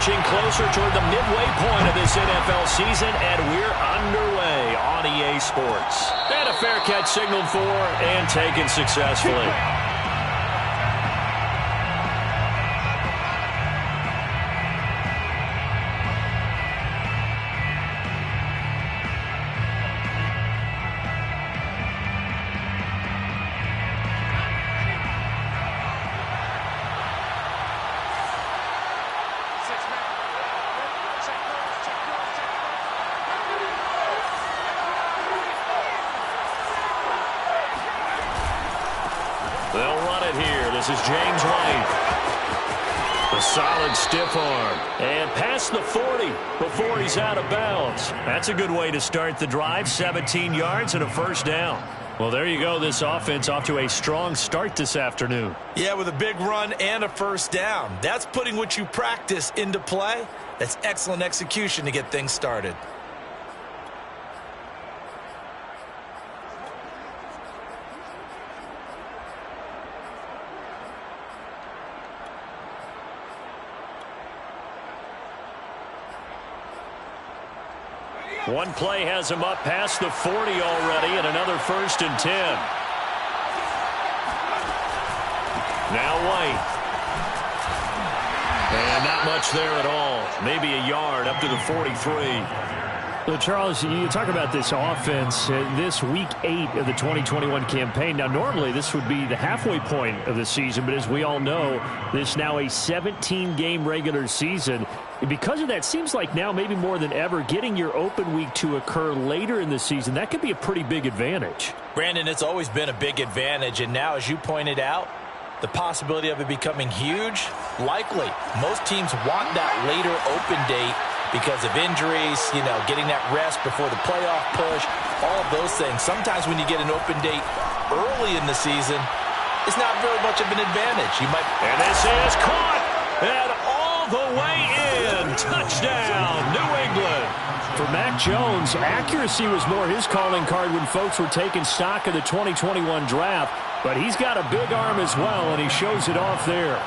inching closer toward the midway point of this NFL season, and we're underway on EA Sports. And a fair catch signaled for and taken successfully. They'll run it here. This is James White. A solid stiff arm. And past the 40 before he's out of bounds. That's a good way to start the drive. 17 yards and a first down. Well, there you go. This offense off to a strong start this afternoon. Yeah, with a big run and a first down. That's putting what you practice into play. That's excellent execution to get things started. One play has him up past the 40 already, and another 1st and 10. Now White. And not much there at all. Maybe a yard up to the 43. So, Charles, you talk about this offense, this Week 8 of the 2021 campaign. Now, normally this would be the halfway point of the season, but as we all know, this is now a 17-game regular season. And because of that, seems like now maybe more than ever, getting your open week to occur later in the season, that could be a pretty big advantage. Brandon, it's always been a big advantage, and now, as you pointed out, the possibility of it becoming huge, likely. Most teams want that later open date because of injuries, getting that rest before the playoff push, all of those things. Sometimes when you get an open date early in the season, it's not very much of an advantage. And this is caught, and all the way in. Touchdown, New England. For Mac Jones, accuracy was more his calling card when folks were taking stock of the 2021 draft, but he's got a big arm as well, and he shows it off there.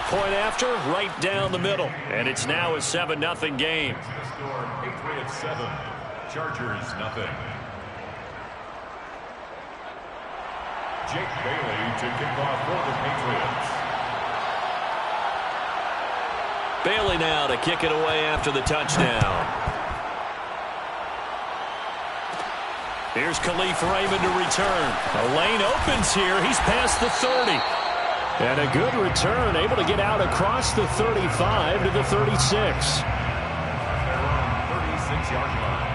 Point after, right down the middle. And it's now a 7-0 game. Score Patriots 7, Chargers 0. Jake Bailey to kick off for the Patriots. Bailey now to kick it away after the touchdown. Here's Khalif Raymond to return. A lane opens here. He's past the 30. And a good return, able to get out across the 35 to the 36. 36-yard line.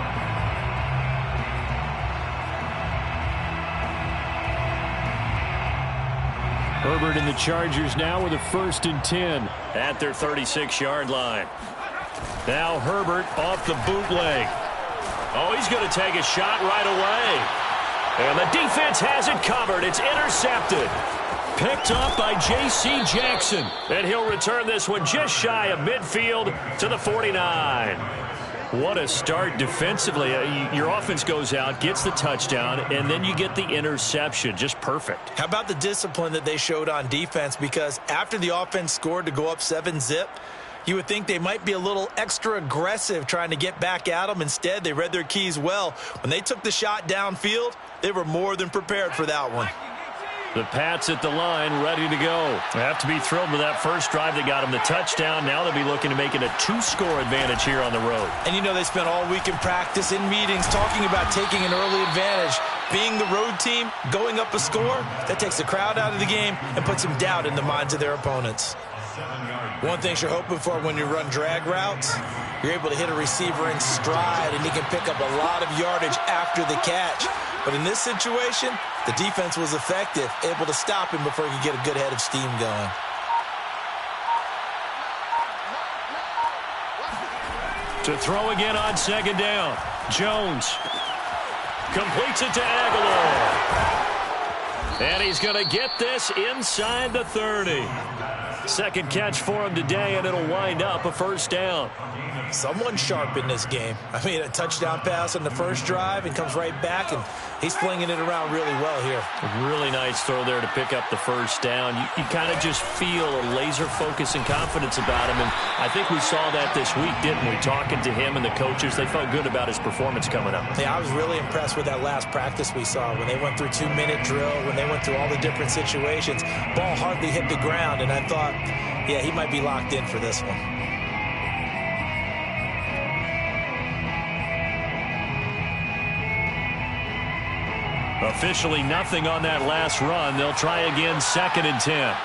Herbert and the Chargers now with a 1st and 10. At their 36-yard line. Now Herbert off the bootleg. Oh, he's going to take a shot right away. And the defense has it covered. It's intercepted. Picked up by J.C. Jackson. And he'll return this one just shy of midfield to the 49. What a start defensively. Your offense goes out, gets the touchdown, and then you get the interception. Just perfect. How about the discipline that they showed on defense? Because after the offense scored to go up 7-zip, you would think they might be a little extra aggressive trying to get back at them. Instead, they read their keys well. When they took the shot downfield, they were more than prepared for that one. The Pats at the line, ready to go. They have to be thrilled with that first drive. They got him the touchdown. Now they'll be looking to make it a 2-score advantage here on the road. And they spent all week in practice, in meetings, talking about taking an early advantage. Being the road team, going up a score, that takes the crowd out of the game and puts some doubt in the minds of their opponents. One thing you're hoping for when you run drag routes, you're able to hit a receiver in stride, and he can pick up a lot of yardage after the catch. But in this situation, the defense was effective, able to stop him before he could get a good head of steam going. To throw again on 2nd down. Jones completes it to Aguilar. And he's going to get this inside the 30. Second catch for him today, and it'll wind up a first down. Someone sharp in this game. I mean, a touchdown pass on the first drive and comes right back, and he's flinging it around really well here. A really nice throw there to pick up the first down. You kind of just feel a laser focus and confidence about him, and I think we saw that this week, didn't we? Talking to him and the coaches, they felt good about his performance coming up. Yeah, I was really impressed with that last practice we saw when they went through 2-minute drill, when they went through all the different situations. Ball hardly hit the ground, and I thought, yeah, he might be locked in for this one. Officially nothing on that last run. They'll try again, 2nd and 10.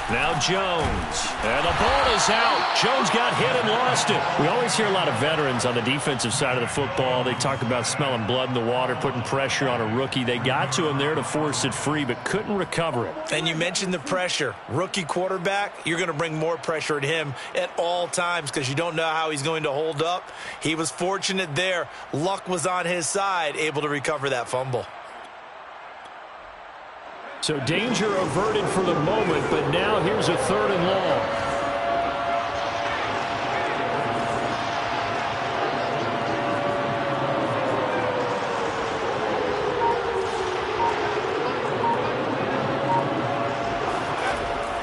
Now Jones. And the ball is out. Jones got hit and lost it. We always hear a lot of veterans on the defensive side of the football. They talk about smelling blood in the water, putting pressure on a rookie. They got to him there to force it free, but couldn't recover it. And you mentioned the pressure. Rookie quarterback, you're going to bring more pressure at him at all times because you don't know how he's going to hold up. He was fortunate there. Luck was on his side, able to recover that fumble. So danger averted for the moment, but now here's a 3rd and long.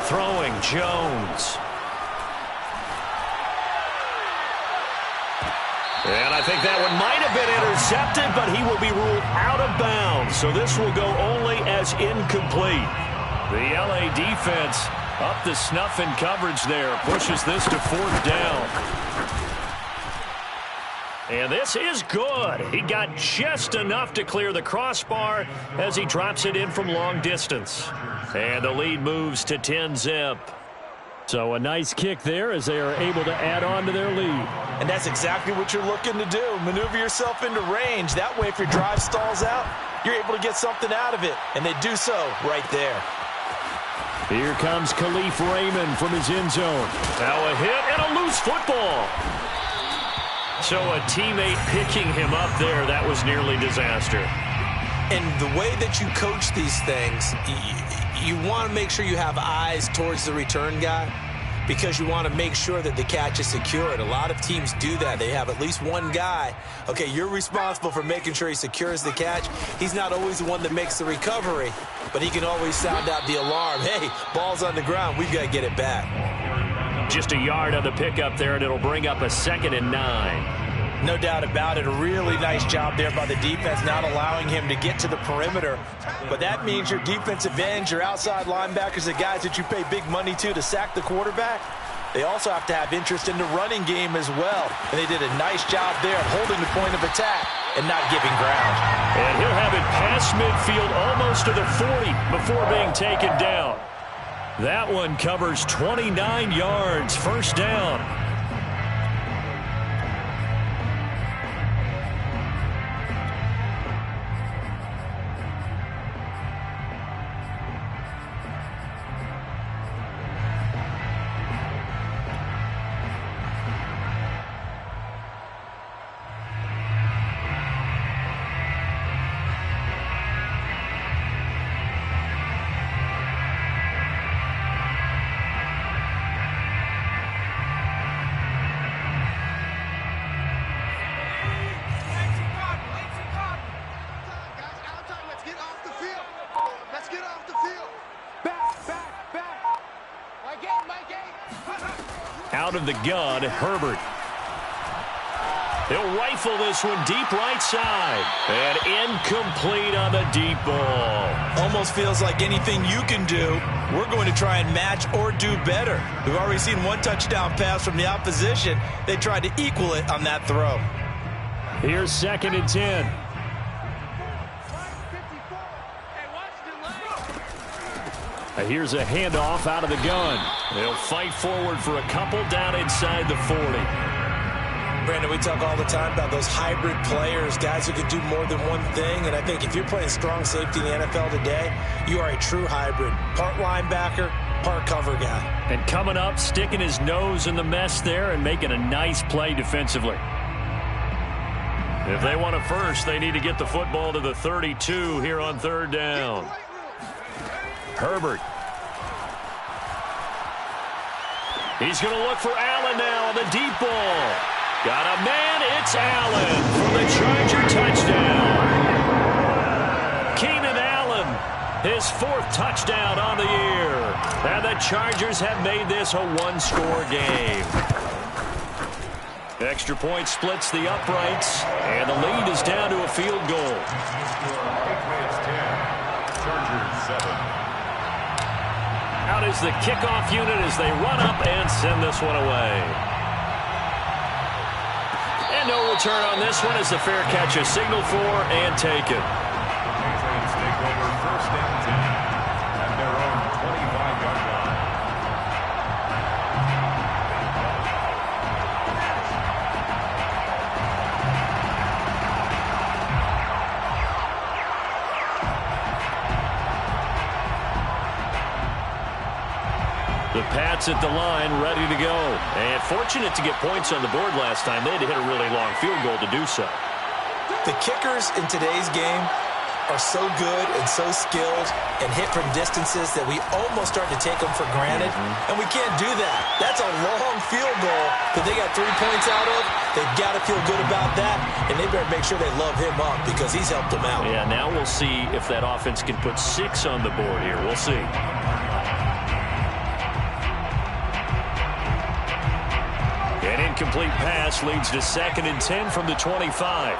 Throwing Jones. And I think that one might have been intercepted, but he will be ruled out of bounds. So this will go only as incomplete. The LA defense up the snuff in coverage there. Pushes this to 4th down. And this is good. He got just enough to clear the crossbar as he drops it in from long distance. And the lead moves to 10-zip. So a nice kick there as they are able to add on to their lead. And that's exactly what you're looking to do. Maneuver yourself into range. That way, if your drive stalls out, you're able to get something out of it. And they do so right there. Here comes Khalif Raymond from his end zone. Now a hit and a loose football. So a teammate picking him up there, that was nearly disaster. And the way that you coach these things, you want to make sure you have eyes towards the return guy because you want to make sure that the catch is secured. A lot of teams do that. They have at least one guy. Okay, you're responsible for making sure he secures the catch. He's not always the one that makes the recovery, but he can always sound out the alarm. Hey, ball's on the ground. We've got to get it back. Just a yard on the pickup there, and it'll bring up a 2nd and 9. No doubt about it. A really nice job there by the defense, not allowing him to get to the perimeter. But that means your defensive ends, your outside linebackers, the guys that you pay big money to sack the quarterback, they also have to have interest in the running game as well. And they did a nice job there of holding the point of attack and not giving ground. And he'll have it past midfield almost to the 40 before being taken down. That one covers 29 yards, 1st down. Out of the gun, Herbert. He'll rifle this one deep right side. And incomplete on the deep ball. Almost feels like anything you can do, we're going to try and match or do better. We've already seen one touchdown pass from the opposition. They tried to equal it on that throw. Here's 2nd and 10. Here's a handoff out of the gun. They'll fight forward for a couple down inside the 40. Brandon, we talk all the time about those hybrid players, guys who can do more than one thing. And I think if you're playing strong safety in the NFL today, you are a true hybrid. Part linebacker, part cover guy. And coming up, sticking his nose in the mess there and making a nice play defensively. If they want a first, they need to get the football to the 32 here on 3rd down. Herbert He's going to look for Allen now on the deep ball. Got a man. It's Allen for the Charger touchdown. Keenan Allen, his 4th touchdown on the year. And the Chargers have made this a one-score game. Extra point splits the uprights, and the lead is down to a field goal. Patriots 10, Chargers 7. Out is the kickoff unit as they run up and send this one away. And no return on this one as the fair catch is signaled for and taken. Patriots take over 1st and 10 at their own 25-yard line. The Pats at the line, ready to go. And fortunate to get points on the board last time. They had to hit a really long field goal to do so. The kickers in today's game are so good and so skilled and hit from distances that we almost start to take them for granted. And we can't do that. That's a long field goal that they got 3 points out of. They've got to feel good about that, and they better make sure they love him up because he's helped them out. Yeah, now we'll see if that offense can put 6 on the board here. We'll see. An incomplete pass leads to 2nd and 10 from the 25.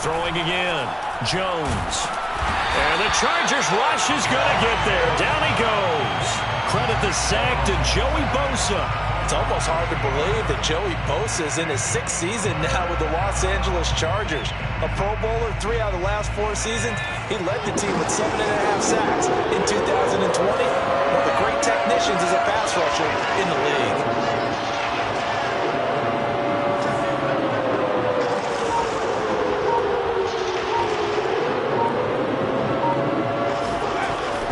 Throwing again. Jones. And the Chargers rush is going to get there. Down he goes. Credit the sack to Joey Bosa. It's almost hard to believe that Joey Bosa is in his 6th season now with the Los Angeles Chargers. A Pro Bowler 3 out of the last 4 seasons. He led the team with 7.5 sacks in 2020. One of the great technicians as a pass rusher in the league.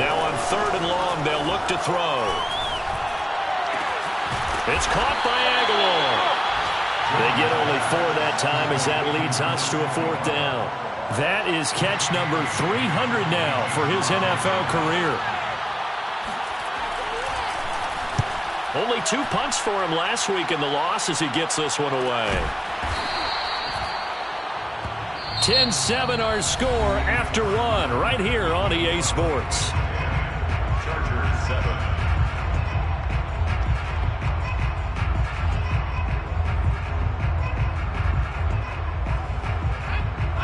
Now on 3rd and long, they'll look to throw. It's caught by Aguilar. They get only 4 that time as that leads us to a 4th down. That is catch number 300 now for his NFL career. Only 2 punts for him last week in the loss as he gets this one away. 10-7 our score after 1 right here on EA Sports. Chargers 7.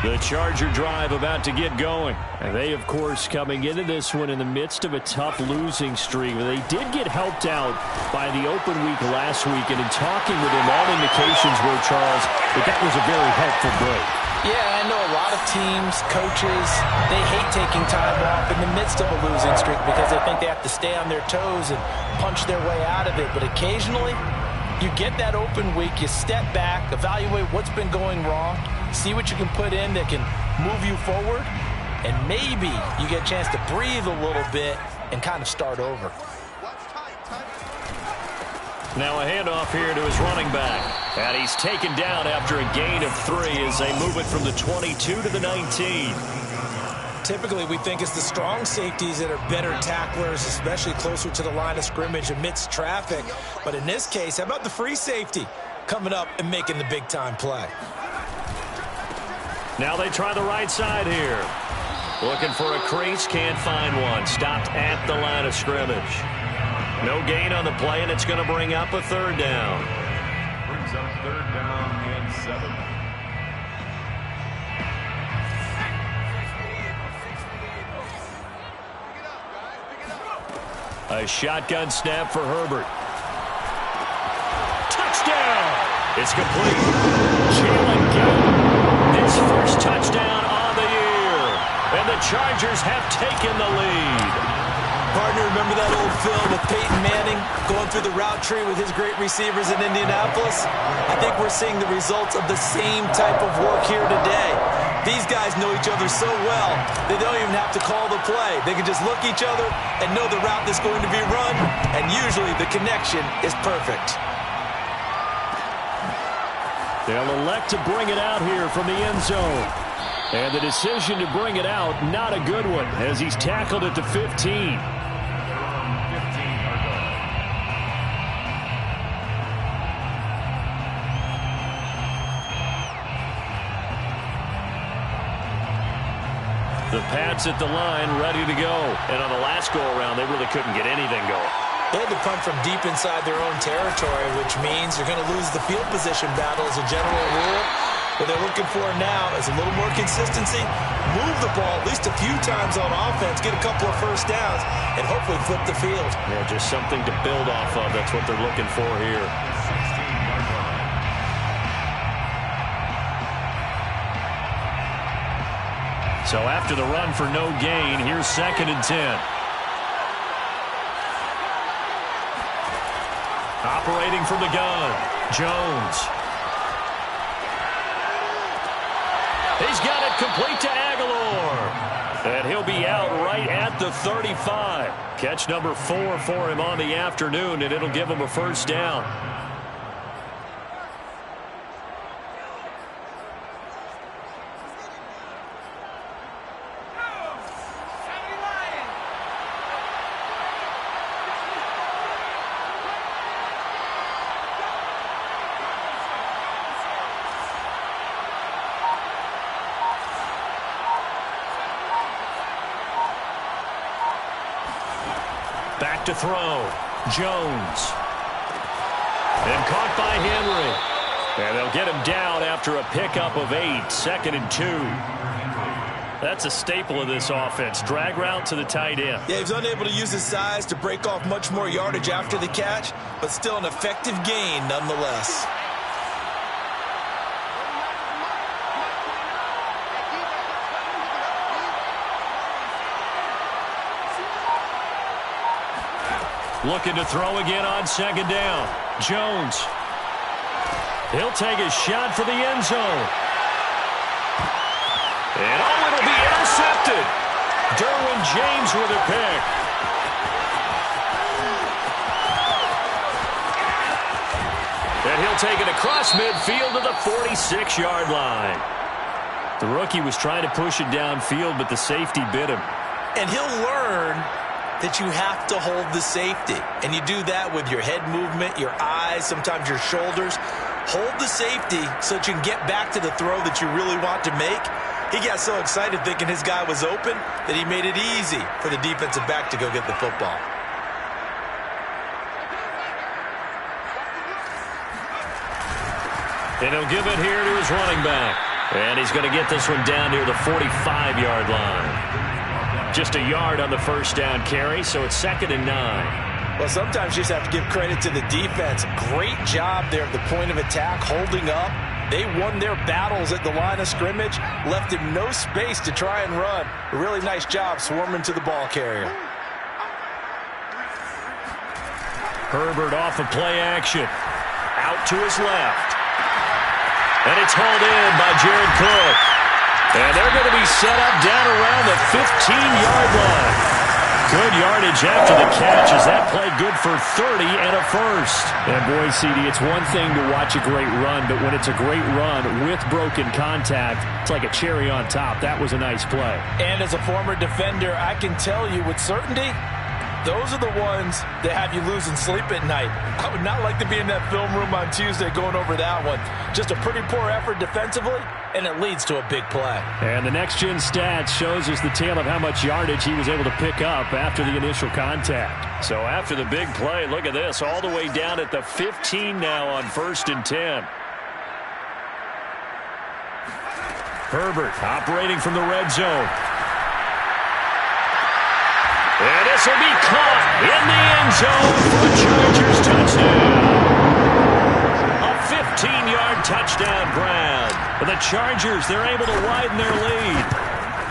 The Charger drive about to get going. And they, of course, coming into this one in the midst of a tough losing streak. They did get helped out by the open week last week. And in talking with him, all indications were, Charles, that was a very helpful break. Yeah, I know a lot of teams, coaches, they hate taking time off in the midst of a losing streak because they think they have to stay on their toes and punch their way out of it. But occasionally, you get that open week, you step back, evaluate what's been going wrong, see what you can put in that can move you forward, and maybe you get a chance to breathe a little bit and kind of start over. Now a handoff here to his running back. And he's taken down after a gain of 3 as they move it from the 22 to the 19. Typically, we think it's the strong safeties that are better tacklers, especially closer to the line of scrimmage amidst traffic. But in this case, how about the free safety coming up and making the big-time play? Now they try the right side here. Looking for a crease, can't find one. Stopped at the line of scrimmage. No gain on the play, and it's going to bring up a 3rd down. Brings up 3rd down and 7. A shotgun snap for Herbert. Touchdown! It's complete. Jalen Guyton, his first touchdown on the year. And the Chargers have taken the lead. Partner, remember that old film with Peyton Manning going through the route tree with his great receivers in Indianapolis? I think we're seeing the results of the same type of work here today. These guys know each other so well, they don't even have to call the play. They can just look each other and know the route that's going to be run, and usually the connection is perfect. They'll elect to bring it out here from the end zone. And the decision to bring it out, not a good one, as he's tackled at the 15. The Pats at the line, ready to go. And on the last go-around, they really couldn't get anything going. They had to punt from deep inside their own territory, which means you're going to lose the field position battle as a general rule. What they're looking for now is a little more consistency, move the ball at least a few times on offense, get a couple of first downs, and hopefully flip the field. Yeah, just something to build off of. That's what they're looking for here. So after the run for no gain, here's 2nd and 10. Operating from the gun, Jones. He's got it complete to Aguilar. And he'll be out right at the 35. Catch number 4 for him on the afternoon, and it'll give him a first down. Back to throw. Jones. And caught by Henry. And they'll get him down after a pickup of 8. 2nd and 2. That's a staple of this offense. Drag route to the tight end. Yeah, he's unable to use his size to break off much more yardage after the catch, but still an effective gain nonetheless. Looking to throw again on 2nd down. Jones. He'll take a shot for the end zone. And it'll be intercepted. Derwin James with a pick. And he'll take it across midfield to the 46-yard line. The rookie was trying to push it downfield, but the safety bit him. And he'll learn that you have to hold the safety. And you do that with your head movement, your eyes, sometimes your shoulders. Hold the safety so that you can get back to the throw that you really want to make. He got so excited thinking his guy was open that he made it easy for the defensive back to go get the football. And he'll give it here to his running back. And he's going to get this one down near the 45-yard line. Just a yard on the first down carry, so it's 2nd and 9. Well, sometimes you just have to give credit to the defense. Great job there at the point of attack, holding up. They won their battles at the line of scrimmage, left him no space to try and run. A really nice job swarming to the ball carrier. Herbert off of play action. Out to his left. And it's hauled in by Jared Cook. And they're going to be set up down around the 15-yard line. Good yardage after the catch as that play good for 30 and a first. And boy, CD, it's one thing to watch a great run, but when it's a great run with broken contact, it's like a cherry on top. That was a nice play. And as a former defender, I can tell you with certainty, those are the ones that have you losing sleep at night. I would not like to be in that film room on Tuesday going over that one. Just a pretty poor effort defensively, and it leads to a big play. And the next-gen stats shows us the tale of how much yardage he was able to pick up after the initial contact. So after the big play, look at this, all the way down at the 15 now on 1st and 10. Herbert operating from the red zone. And this will be caught in the end zone for a Chargers touchdown. A 15-yard touchdown grab. And the Chargers, they're able to widen their lead.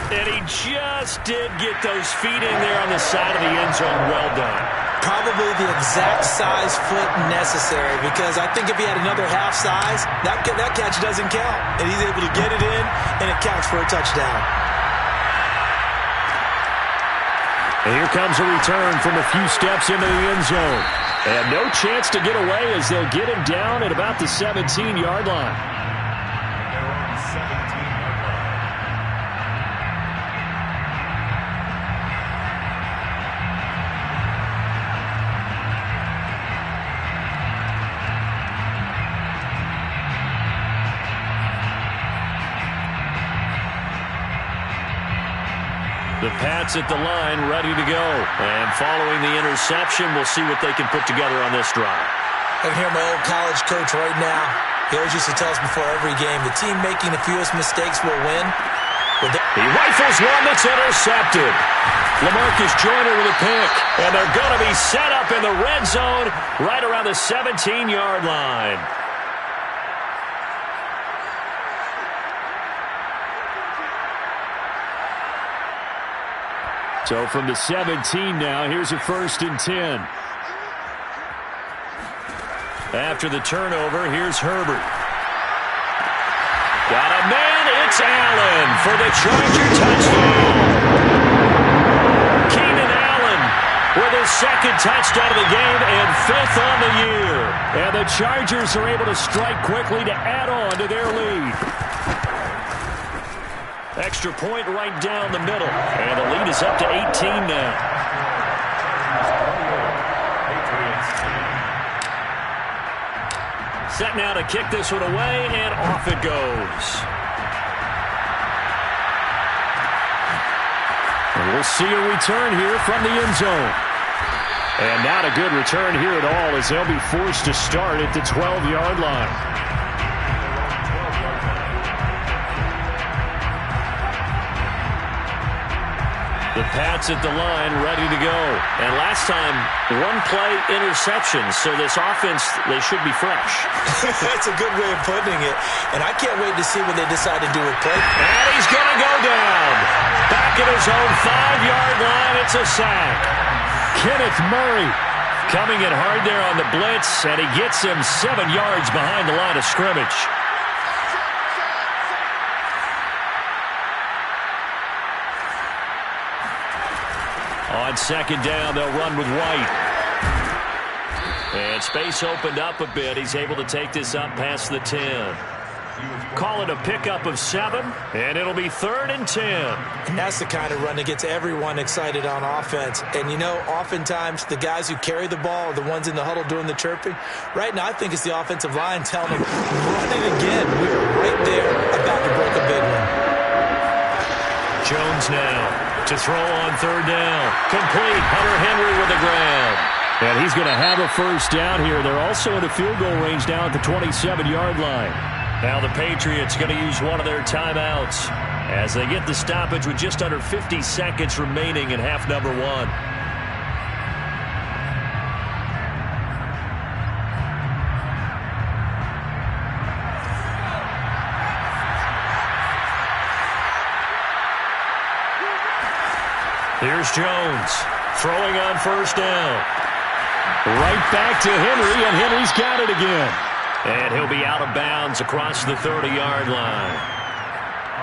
And he just did get those feet in there on the side of the end zone. Well done. Probably the exact size foot necessary, because I think if he had another half size, that catch doesn't count. And he's able to get it in, and it counts for a touchdown. And here comes a return from a few steps into the end zone. And no chance to get away as they'll get him down at about the 17-yard line. The Pats at the line, ready to go. And following the interception, we'll see what they can put together on this drive. I can hear my old college coach right now. He always used to tell us before every game, the team making the fewest mistakes will win. He rifles one that's intercepted. LaMarcus Joyner with a pick. And they're going to be set up in the red zone right around the 17-yard line. So from the 17 now, here's a 1st and 10. After the turnover, here's Herbert. Got a man, it's Allen for the Charger touchdown. Keenan Allen with his 2nd touchdown of the game and 5th on the year. And the Chargers are able to strike quickly to add on to their lead. Extra point right down the middle. And the lead is up to 18 now. Set now to kick this one away, and off it goes. And we'll see a return here from the end zone. And not a good return here at all, as they'll be forced to start at the 12-yard line. The Pats at the line, ready to go. And last time, 1-play interception, so this offense, they should be fresh. That's a good way of putting it. And I can't wait to see what they decide to do with play. And he's going to go down. Back at his own 5-yard line, it's a sack. Kenneth Murray coming in hard there on the blitz, and he gets him 7 yards behind the line of scrimmage. On 2nd down, they'll run with White. And space opened up a bit. He's able to take this up past the 10. Call it a pickup of 7, and it'll be 3rd and 10. And that's the kind of run that gets everyone excited on offense. And, you know, oftentimes the guys who carry the ball are the ones in the huddle doing the chirping. Right now, I think it's the offensive line telling them, run it again. We're right there about to break a big one. Jones now to throw on 3rd down. Complete. Hunter Henry with the grab. And he's going to have a 1st down here. They're also in a field goal range now at the 27-yard line. Now the Patriots going to use one of their timeouts as they get the stoppage with just under 50 seconds remaining in half number 1. Here's Jones throwing on 1st down. Right back to Henry, and Henry's got it again. And he'll be out of bounds across the 30-yard line.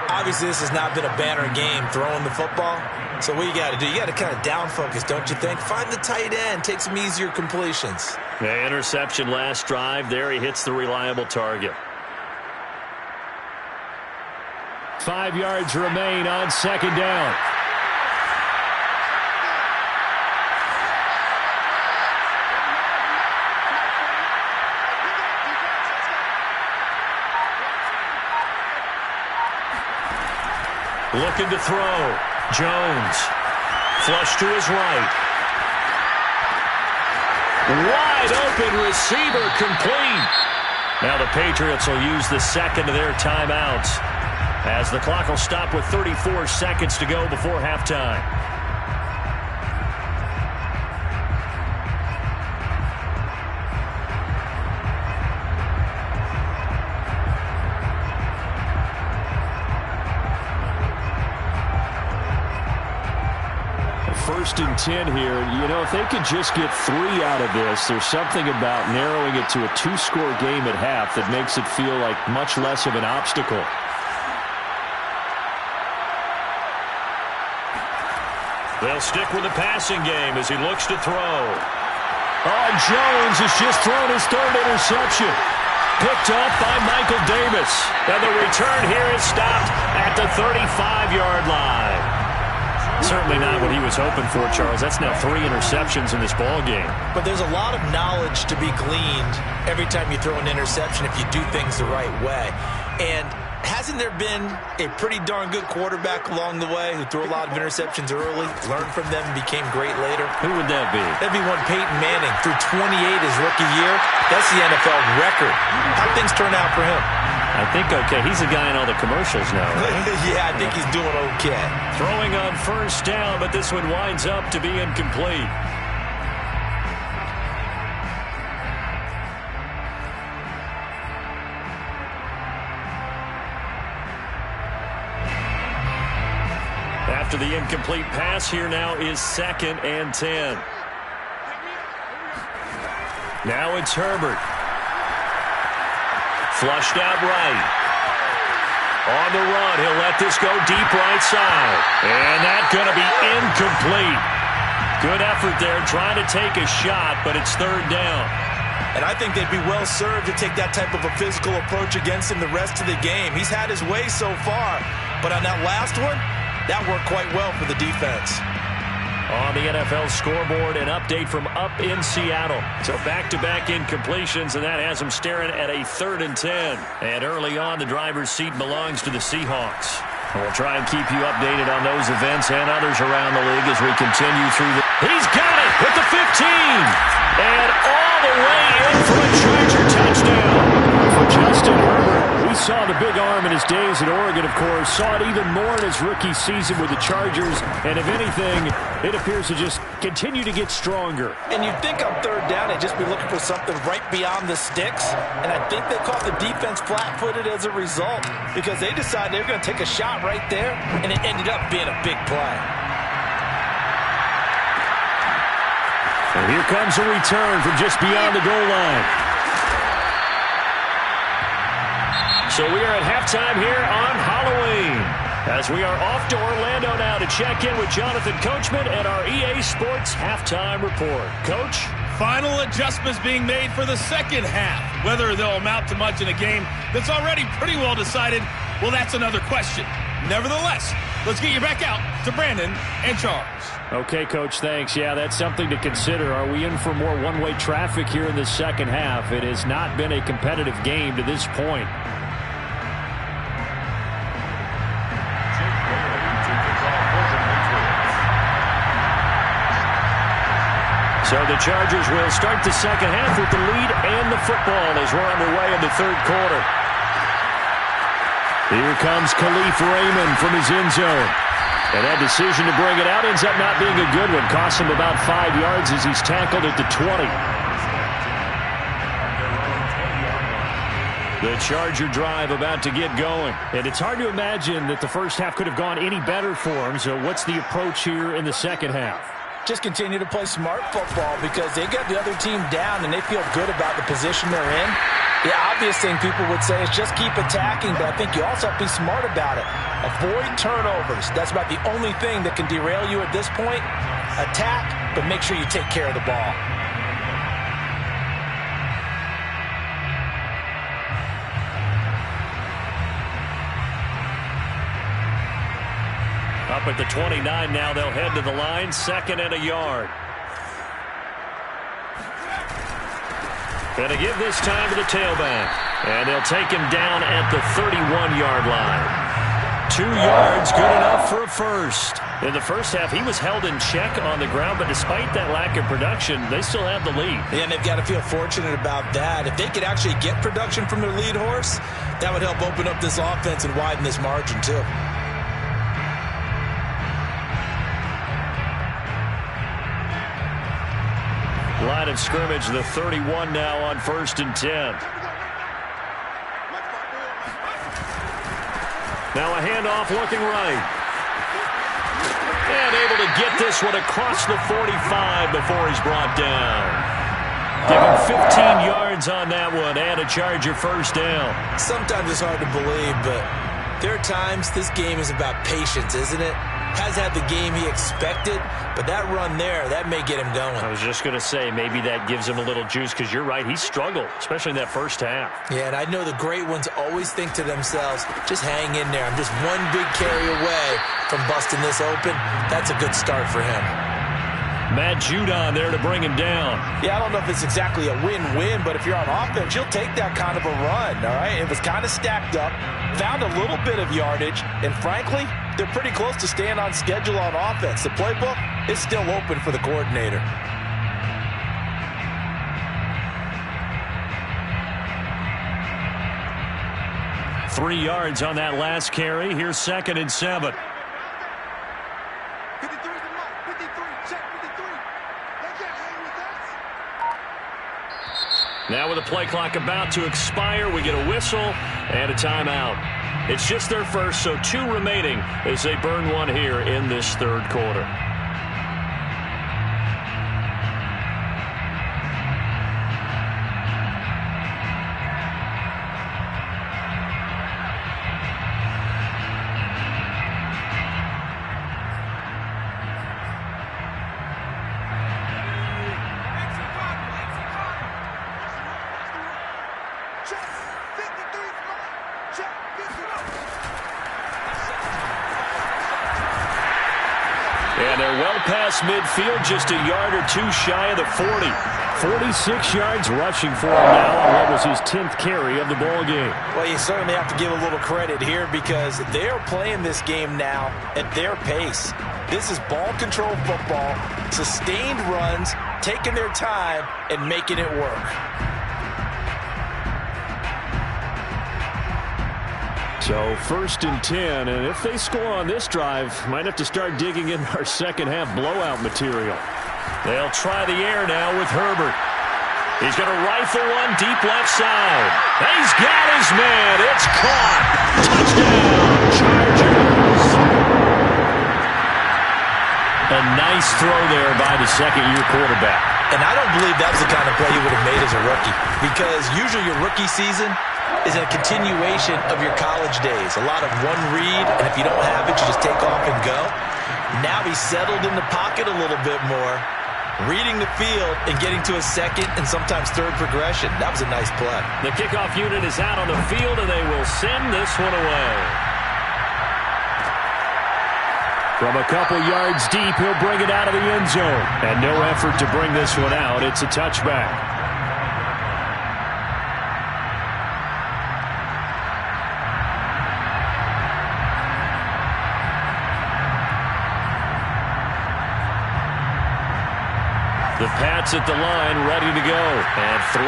Obviously, this has not been a banner game throwing the football. So what you got to do, you got to kind of down focus, don't you think? Find the tight end, take some easier completions. The interception last drive. There he hits the reliable target. 5 yards remain on 2nd down. Looking to throw. Jones. Flush to his right. Wide open receiver complete. Now the Patriots will use the 2nd of their timeouts as the clock will stop with 34 seconds to go before halftime. First and 10 here. You know, if they could just get 3 out of this, there's something about narrowing it to a 2-score game at half that makes it feel like much less of an obstacle. They'll stick with the passing game as he looks to throw. Oh, Jones has just thrown his 3rd interception. Picked up by Michael Davis. And the return here is stopped at the 35-yard line. Certainly not what he was hoping for, Charles. That's now 3 interceptions in this ball game. But there's a lot of knowledge to be gleaned every time you throw an interception if you do things the right way. And Hasn't there been a pretty darn good quarterback along the way who threw a lot of interceptions early, learned from them, and became great later? Who would that be? That'd be one Peyton Manning. Threw 28 his rookie year. That's the NFL record. How'd things turn out for him? I think okay. He's a guy in all the commercials now, right? Yeah, I think he's doing okay. Throwing on first down, but this one winds up to be incomplete. After the incomplete pass, here now is 2nd and 10. Now it's Herbert. Flushed out right. On the run, he'll let this go deep right side. And that's going to be incomplete. Good effort there, trying to take a shot, but it's 3rd down. And I think they'd be well served to take that type of a physical approach against him the rest of the game. He's had his way so far, but on that last one, that worked quite well for the defense. On the NFL scoreboard, an update from up in Seattle. So back-to-back incompletions, and that has them staring at a 3rd and 10. And early on, the driver's seat belongs to the Seahawks. And we'll try and keep you updated on those events and others around the league as we continue through the... He's got it with the 15! And all the way in for a Charger touchdown. For Justin Herbert, we saw the big arm in his days at Oregon, of course. Saw it even more in his rookie season with the Chargers. And if anything, it appears to just continue to get stronger. And you'd think on 3rd down, they'd just be looking for something right beyond the sticks. And I think they caught the defense flat-footed as a result because they decided they were going to take a shot right there, and it ended up being a big play. And here comes a return from just beyond the goal line. So we are at halftime here on Halloween as we are off to Orlando now to check in with Jonathan Coachman and our EA Sports Halftime Report. Coach? Final adjustments being made for the second half. Whether they'll amount to much in a game that's already pretty well decided, well, that's another question. Nevertheless, let's get you back out to Brandon and Charles. Okay, Coach, thanks. Yeah, that's something to consider. Are we in for more one-way traffic here in the second half? It has not been a competitive game to this point. So the Chargers will start the second half with the lead and the football as we're underway in the 3rd quarter. Here comes Khalif Raymond from his end zone. And that decision to bring it out ends up not being a good one. Costs him about 5 yards as he's tackled at the 20. The Charger drive about to get going. And it's hard to imagine that the first half could have gone any better for him. So what's the approach here in the second half? Just continue to play smart football because they got the other team down and they feel good about the position they're in. The obvious thing people would say is just keep attacking, but I think you also have to be smart about it. Avoid turnovers. That's about the only thing that can derail you at this point. Attack, but make sure you take care of the ball. Up at the 29 now, they'll head to the line, 2nd and a yard. Gonna give this time to the tailback. And they'll take him down at the 31-yard line. 2 yards, good enough for a first. In the first half, he was held in check on the ground, but despite that lack of production, they still have the lead. Yeah, and they've got to feel fortunate about that. If they could actually get production from their lead horse, that would help open up this offense and widen this margin, too. Line of scrimmage, the 31 now on 1st and 10. Now a handoff looking right. And able to get this one across the 45 before he's brought down. Give him 15 yards on that one and a Charger first down. Sometimes it's hard to believe, but there are times this game is about patience, isn't it? Has had the game he expected, but that run there, that may get him going. I was just going to say, maybe that gives him a little juice because you're right, he struggled, especially in that first half. Yeah, and I know the great ones always think to themselves, just hang in there. I'm just one big carry away from busting this open. That's a good start for him. Matt Judon there to bring him down. Yeah, I don't know if it's exactly a win-win, but if you're on offense, you'll take that kind of a run, all right? It was kind of stacked up, found a little bit of yardage, and frankly, they're pretty close to staying on schedule on offense. The playbook is still open for the coordinator. Three yards on that last carry. Here's 2nd and 7. Now with the play clock about to expire, we get a whistle and a timeout. It's just their first, so 2 remaining as they burn one here in this 3rd quarter. And they're well past midfield, just a yard or 2 shy of the 40. 46 yards rushing for him now on what was his 10th carry of the ball game. Well, you certainly have to give a little credit here because they're playing this game now at their pace. This is ball control football, sustained runs, taking their time, and making it work. So 1st and 10, and if they score on this drive, might have to start digging in our second half blowout material. They'll try the air now with Herbert. He's going to rifle one deep left side. He's got his man. It's caught. Touchdown, Chargers. A nice throw there by the second-year quarterback. And I don't believe that was the kind of play you would have made as a rookie because usually your rookie season is a continuation of your college days. A lot of one read, and if you don't have it, you just take off and go. Now he's settled in the pocket a little bit more, reading the field and getting to a second and sometimes third progression. That was a nice play. The kickoff unit is out on the field, and they will send this one away. From a couple yards deep, he'll bring it out of the end zone. And no effort to bring this one out. It's a touchback. The Pats at the line, ready to go. And 3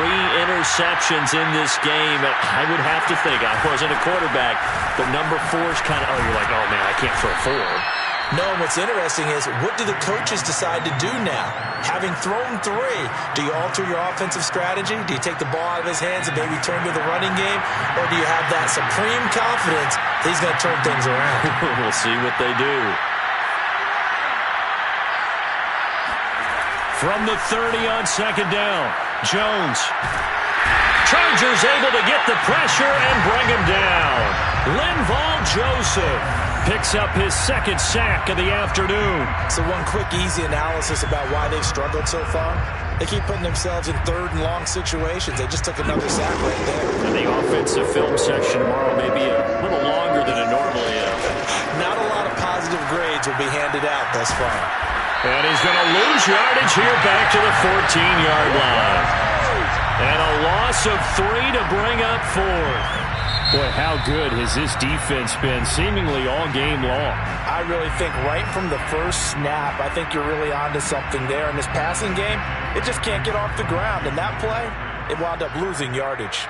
interceptions in this game. I would have to think, I wasn't a quarterback, but number 4 is kind of, you're like, oh, man, I can't throw 4. No, what's interesting is, what do the coaches decide to do now? Having thrown 3, do you alter your offensive strategy? Do you take the ball out of his hands and maybe turn to the running game? Or do you have that supreme confidence that he's going to turn things around? We'll see what they do. From the 30 on 2nd down, Jones. Chargers able to get the pressure and bring him down. Linval Joseph picks up his 2nd sack of the afternoon. So one quick, easy analysis about why they've struggled so far. They keep putting themselves in 3rd and long situations. They just took another sack right there. And the offensive film section tomorrow may be a little longer than it normally is. Not a lot of positive grades will be handed out thus far. And he's going to lose yardage here back to the 14-yard line. And a loss of 3 to bring up 4th. Boy, how good has this defense been seemingly all game long? I really think right from the first snap, I think you're really onto something there. In this passing game, it just can't get off the ground. And that play, it wound up losing yardage.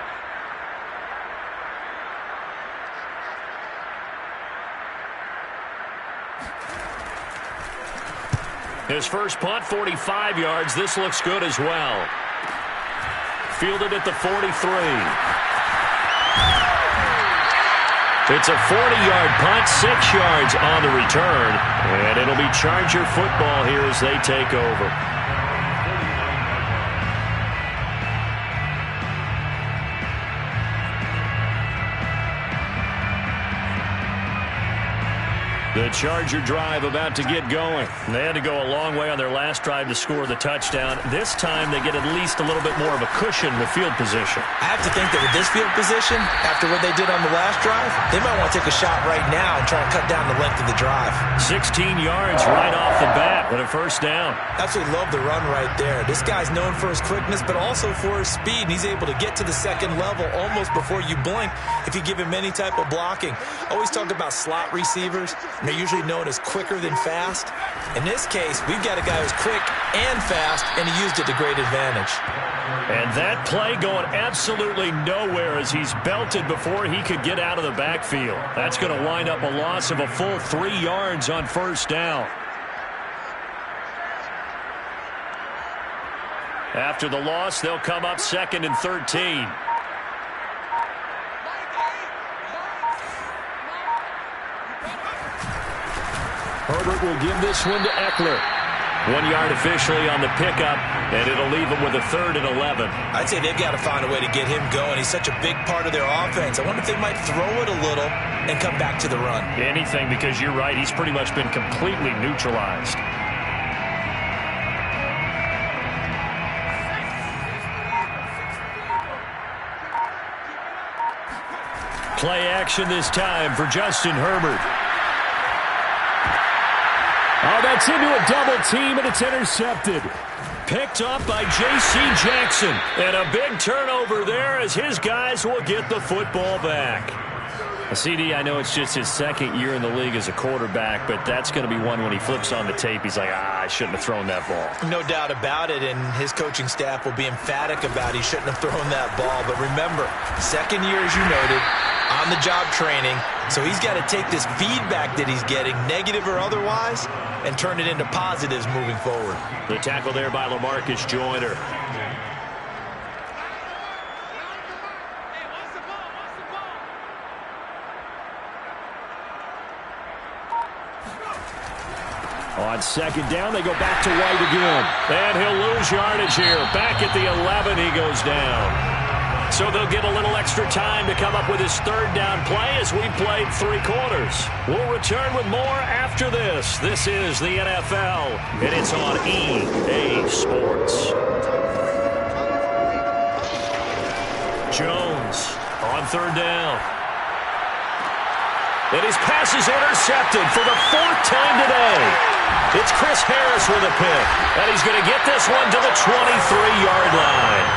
His first punt, 45 yards. This looks good as well. Fielded at the 43. It's a 40-yard punt, 6 yards on the return. And it'll be Charger football here as they take over. The Charger drive about to get going. They had to go a long way on their last drive to score the touchdown. This time they get at least a little bit more of a cushion with field position. I have to think that with this field position, after what they did on the last drive, they might want to take a shot right now and try to cut down the length of the drive. 16 yards right off the bat with a first down. Absolutely love the run right there. This guy's known for his quickness, but also for his speed. And he's able to get to the second level almost before you blink if you give him any type of blocking. Always talk about slot receivers. They're usually known as quicker than fast. In this case, we've got a guy who's quick and fast, and he used it to great advantage. And that play going absolutely nowhere as he's belted before he could get out of the backfield. That's going to wind up a loss of a full 3 yards on first down. After the loss, they'll come up 2nd and 13. Herbert will give this one to Eckler. 1 yard officially on the pickup, and it'll leave him with a 3rd and 11. I'd say they've got to find a way to get him going. He's such a big part of their offense. I wonder if they might throw it a little and come back to the run. Anything, because you're right. He's pretty much been completely neutralized. Play action this time for Justin Herbert. Oh, that's into a double team, and it's intercepted. Picked up by J.C. Jackson. And a big turnover there as his guys will get the football back. CD, I know it's just his 2nd year in the league as a quarterback, but that's going to be one when he flips on the tape. He's like, I shouldn't have thrown that ball. No doubt about it, and his coaching staff will be emphatic about he shouldn't have thrown that ball. But remember, 2nd year, as you noted, on-the-job training. So he's got to take this feedback that he's getting, negative or otherwise, and turn it into positives moving forward. The tackle there by LaMarcus Joyner. On 2nd down, they go back to White again. And he'll lose yardage here. Back at the 11, he goes down. So they'll get a little extra time to come up with his 3rd down play as we played 3 quarters. We'll return with more after this. This is the NFL, and it's on EA Sports. Jones on 3rd down. And his pass is intercepted for the 4th time today. It's Chris Harris with a pick. And he's going to get this one to the 23-yard line.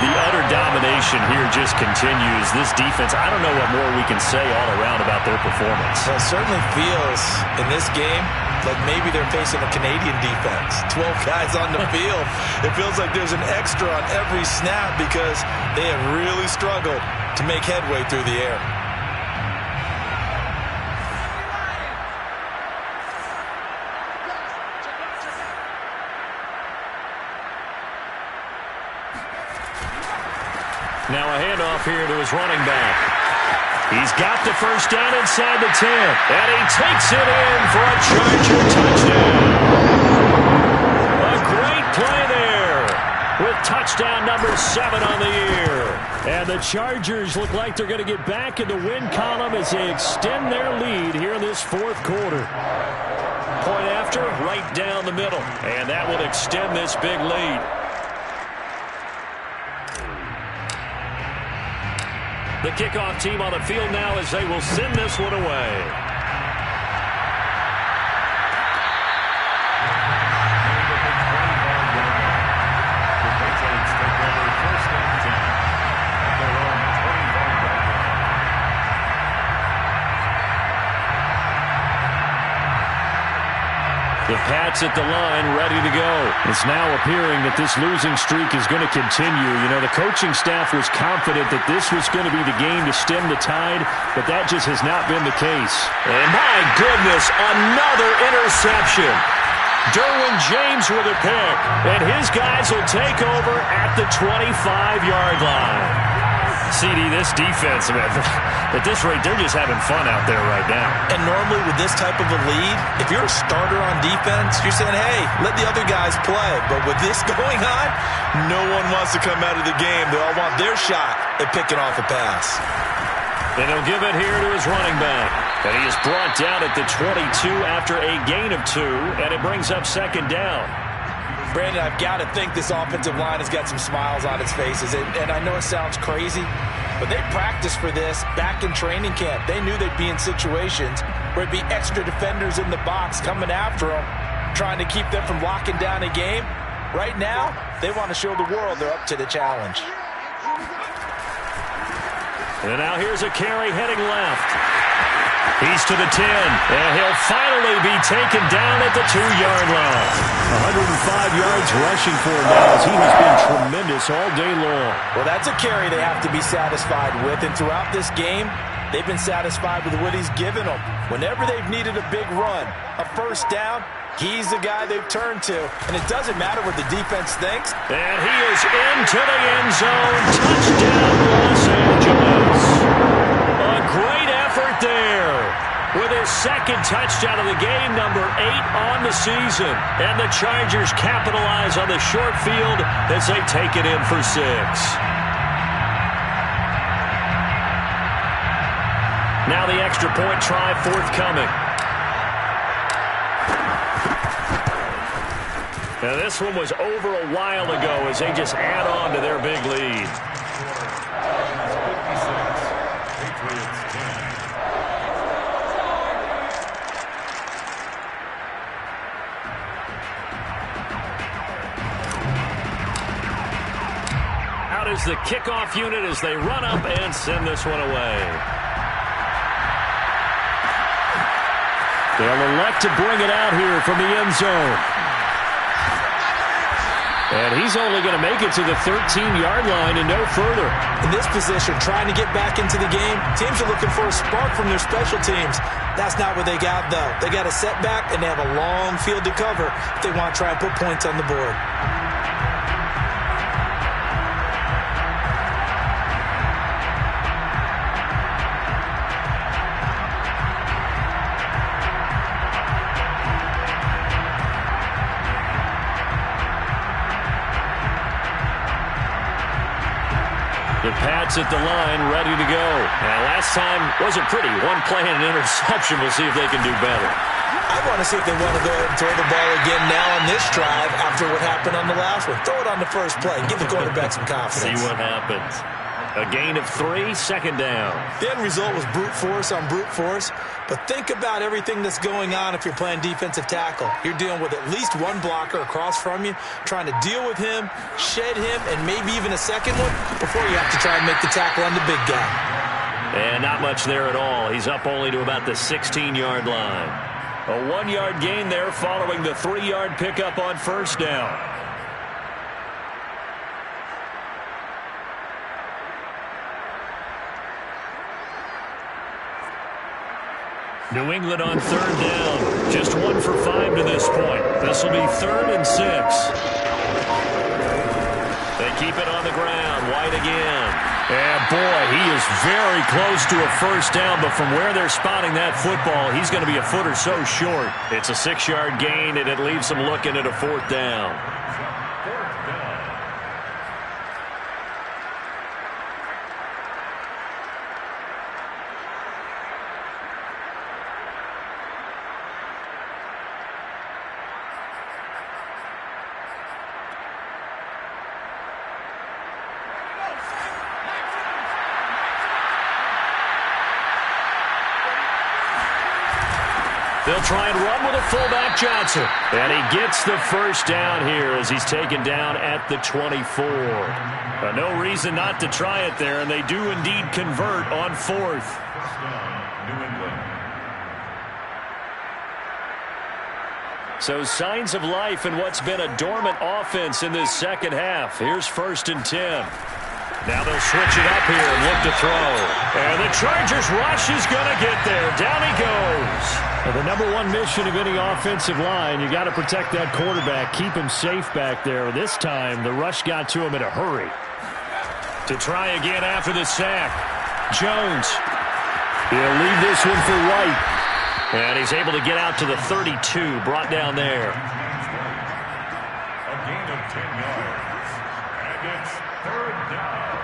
The utter domination here just continues. This defense, I don't know what more we can say all around about their performance. Well, it certainly feels in this game like maybe they're facing a Canadian defense. 12 guys on the field. It feels like there's an extra on every snap because they have really struggled to make headway through the air. Now a handoff here to his running back. He's got the first down inside the 10. And he takes it in for a Charger touchdown. A great play there with touchdown number 7 on the year. And the Chargers look like they're going to get back in the win column as they extend their lead here in this 4th quarter. Point after, right down the middle. And that will extend this big lead. The kickoff team on the field now as they will send this one away. The Pats at the line, ready to go. It's now appearing that this losing streak is going to continue. You know, the coaching staff was confident that this was going to be the game to stem the tide, but that just has not been the case. And my goodness, another interception. Derwin James with a pick, and his guys will take over at the 25-yard line. CD, this defense, man, at this rate, they're just having fun out there right now. And normally with this type of a lead, if you're a starter on defense, you're saying, hey, let the other guys play. But with this going on, no one wants to come out of the game. They all want their shot at picking off a pass. And he'll give it here to his running back. And he is brought down at the 22 after a gain of 2, and it brings up second down. Brandon, I've got to think this offensive line has got some smiles on its faces. And I know it sounds crazy, but they practiced for this back in training camp. They knew they'd be in situations where it'd be extra defenders in the box coming after them, trying to keep them from locking down a game. Right now, they want to show the world they're up to the challenge. And now here's a carry heading left. He's to the 10, and he'll finally be taken down at the 2-yard line. 105 yards rushing for him now, as he has been tremendous all day long. Well, that's a carry they have to be satisfied with, and throughout this game, they've been satisfied with what he's given them. Whenever they've needed a big run, a first down, he's the guy they've turned to, and it doesn't matter what the defense thinks. And he is into the end zone. Touchdown, Los Angeles. A great effort there with his second touchdown of the game, number 8 on the season. And the Chargers capitalize on the short field as they take it in for 6. Now the extra point try forthcoming. Now this one was over a while ago as they just add on to their big lead. Out is the kickoff unit as they run up and send this one away. They'll elect to bring it out here from the end zone. And he's only going to make it to the 13-yard line and no further. In this position, trying to get back into the game, teams are looking for a spark from their special teams. That's not what they got, though. They got a setback, and they have a long field to cover if they want to try and put points on the board. The Pats at the line, ready to go. Now, last time wasn't pretty. One play and an interception. We'll see if they can do better. I want to see if they want to go ahead and throw the ball again now on this drive after what happened on the last one. Throw it on the first play. Give the quarterback some confidence. See what happens. A gain of 3, second down. The end result was brute force on brute force. But think about everything that's going on if you're playing defensive tackle. You're dealing with at least one blocker across from you, trying to deal with him, shed him, and maybe even a second one before you have to try and make the tackle on the big guy. And not much there at all. He's up only to about the 16-yard line. A 1-yard gain there following the 3-yard pickup on first down. New England on third down. Just 1 for 5 to this point. This will be 3rd and 6. They keep it on the ground. White again. And boy, he is very close to a first down, but from where they're spotting that football, he's going to be a foot or so short. It's a 6-yard gain, and it leaves them looking at a 4th down. They'll try and run with a fullback, Johnson. And he gets the first down here as he's taken down at the 24. No reason not to try it there, and they do indeed convert on 4th. New England. So signs of life in what's been a dormant offense in this second half. Here's 1st and 10. Now they'll switch it up here and look to throw. And the Chargers rush is going to get there. Down he goes. Well, the number 1 mission of any offensive line, you got to protect that quarterback, keep him safe back there. This time, the rush got to him in a hurry. To try again after the sack. Jones. He'll leave this one for White. And he's able to get out to the 32, brought down there. A gain of 10 yards. And it's 3rd down.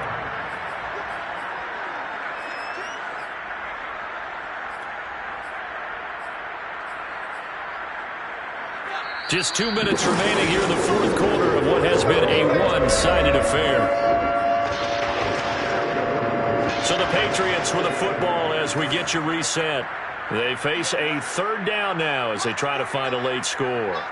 Just 2 minutes remaining here in the fourth quarter of what has been a one-sided affair. So the Patriots with a football as we get you reset. They face a third down now as they try to find a late score.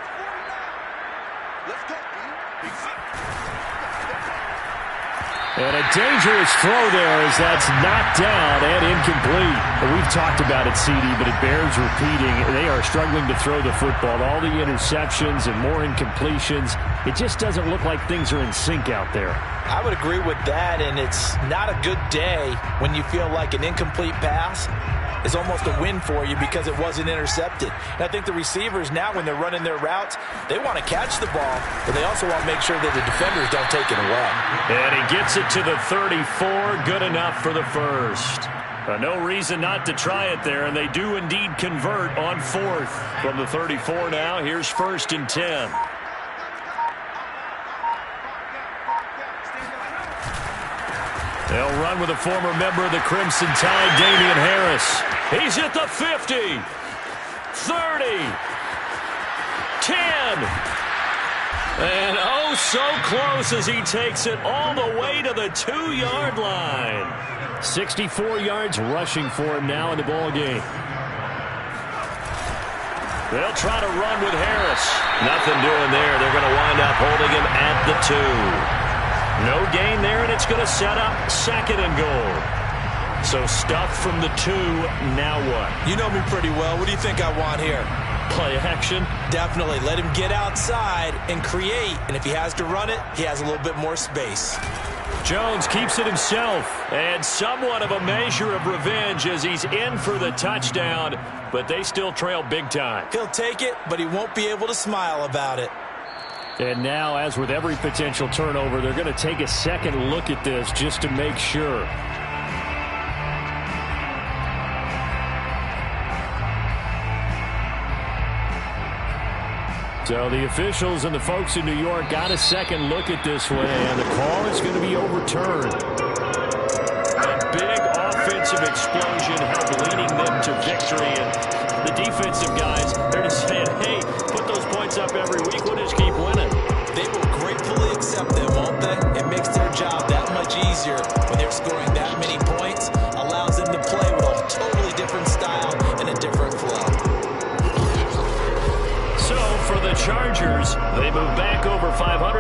And a dangerous throw there as that's knocked down and incomplete. We've talked about it, CD, but it bears repeating. They are struggling to throw the football. All the interceptions and more incompletions. It just doesn't look like things are in sync out there. I would agree with that, and it's not a good day when you feel like an incomplete pass is almost a win for you because it wasn't intercepted. And I think the receivers now, when they're running their routes, they want to catch the ball, but they also want to make sure that the defenders don't take it away. And he gets it to the 34, good enough for the first. No reason not to try it there, and they do indeed convert on fourth. From the 34 now, here's 1st and 10. They'll run with a former member of the Crimson Tide, Damian Harris. He's at the 50, 30, 10. And oh, so close as he takes it all the way to the 2-yard line. 64 yards rushing for him now in the ball game. They'll try to run with Harris. Nothing doing there. They're going to wind up holding him at the 2. No gain there, and it's going to set up 2nd and goal. So stuff from the 2, now what? You know me pretty well. What do you think I want here? Play action? Definitely. Let him get outside and create, and if he has to run it, he has a little bit more space. Jones keeps it himself, and somewhat of a measure of revenge as he's in for the touchdown, but they still trail big time. He'll take it, but he won't be able to smile about it. And now, as with every potential turnover, they're going to take a second look at this just to make sure. So the officials and the folks in New York got a second look at this one, and the call is going to be overturned. A big offensive explosion helped leading them to victory, and the defensive guys, they're just saying, hey, put those points up every week, we'll just keep winning. They will gratefully accept them, won't they? It makes their job that much easier when they're scoring that many points, allows them to play with a totally different style and a different flow. So for the Chargers, they move back over 500